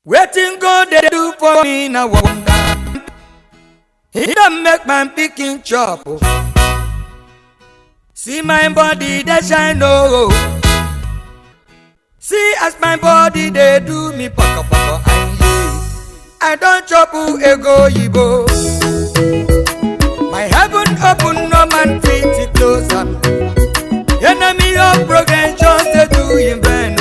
Waiting God they do for me now wonder. He don't make my picking chop. See my body that shine oh. See as my body they do me paka paka I don't chop ego yibo. My heaven open no man fit it close up. Enemy of progress just to do in vain.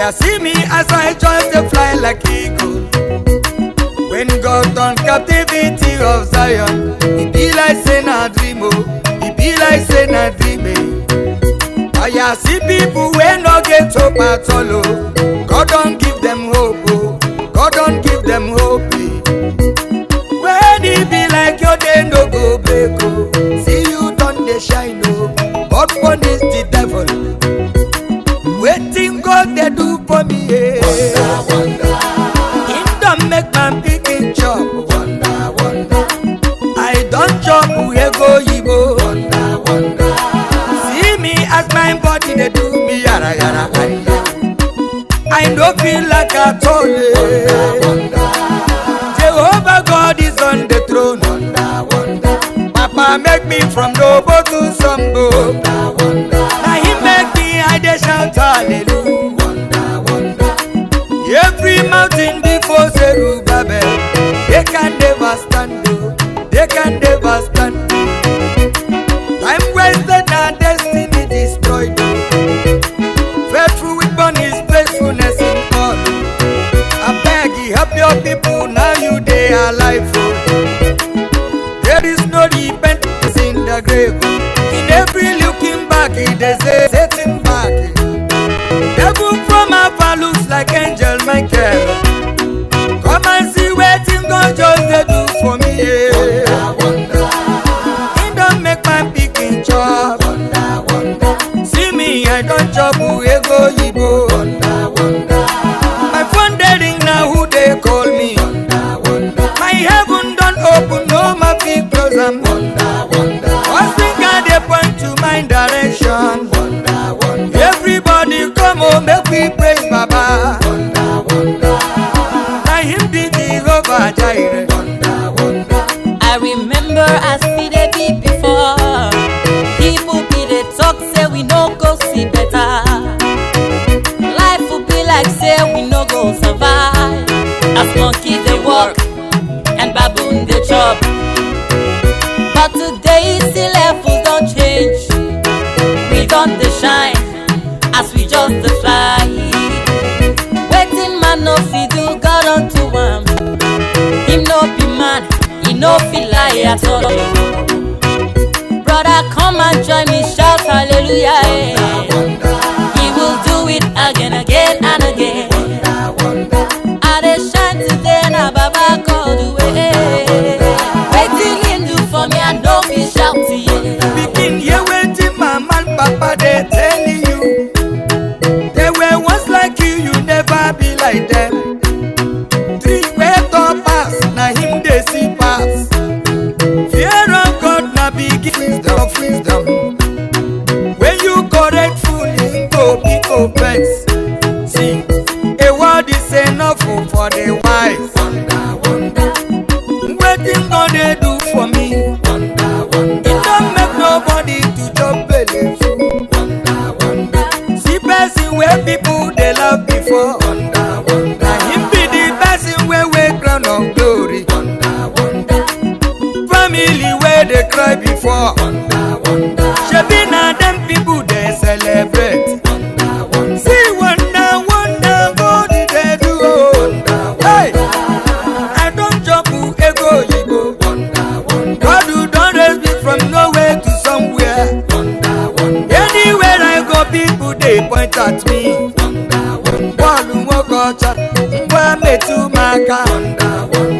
I see me as I just to fly like eagle. When God done captivity of Zion, it be like saying a dream, it be like saying a dream. I see people when no get hope at all. God don't give them hope, God don't give them hope. When it be like your day no go break, see you done the shine, God punish the devil. Waiting God they do for me, yeah. Wonder, wonder. Him don't make my picking chop. Wonder, wonder. I don't chop we go yibo. Wonder, wonder. See me as my body they do me yara yara. I don't feel like I told you. Wonder, wonder. Jehovah God is on the throne. Wonder, wonder. Papa make me from noble to sombo. Wonder, wonder. Now he make me I dey shout hallelujah. Wonder, wonder. Every mountain before Zerubbabel, they can never stand, they can never stand. Time wasted and destiny destroyed. Faithful with Bonnie's faithfulness in all. I beg you help your people now you they alive. There is no repentance in the grave. In every looking back, it is a setting back. Devil from afar looks like angel Michael. Come and see waiting God just they do for me. Yeah. Wonder, wonder. He don't make my picking chop. Wonder, wonder. See me, I don't chop who ego yibo. Wonder, wonder. My phone they ring now who they call me. Wonder, wonder. My heaven don't open, no my feet close. I'm wonder, wonder. What's the God they point to my direction? Wonder, wonder. Everybody come home, make we praise Baba. Wonder, wonder. Now him be Jehovah Jireh. Wonder, wonder. I remember as we dey be before. People be dey talk say we no go see better. Life will be like say we no go survive. As monkey dey walk and baboon dey chop. But today see levels don't change. We don't dey shine as we just dey fly. Waiting man no fit do God unto am. Him no be man, he no fit lie at all. Brother come and join me shout hallelujah. He will do it again, again and again. I dey shine today na Baba God the way. Waiting him do for me I no fit shout to you. Begin here waiting mama and papa they telling you. They were once like you never be like them. Three way to pass, now him they see pass. Fear of God now begin wisdom. When you correct fool, him go pick offense. See, a word is enough for the wise. Wonder, wonder. Waiting God they do for me. Wonder, wonder. It don't make nobody to chop belly full. Wonder, wonder. See person where people they love before. Wonder, wonder. Now him be the person where we crown of glory. Wonder, wonder. Family where they cry before. Wonder, wonder. Shebi na them people they celebrate. Wonder, wonder. See wonder, wonder, God they do. Wonder, wonder. Hey, I don't chop ego yibo. Wonder, wonder. God who don't raise me from nowhere to somewhere. Wonder, wonder. Anywhere I go, people they point at me. Wonder, wonder. Walu wokocha, mwa metu maka. Wonder, wonder.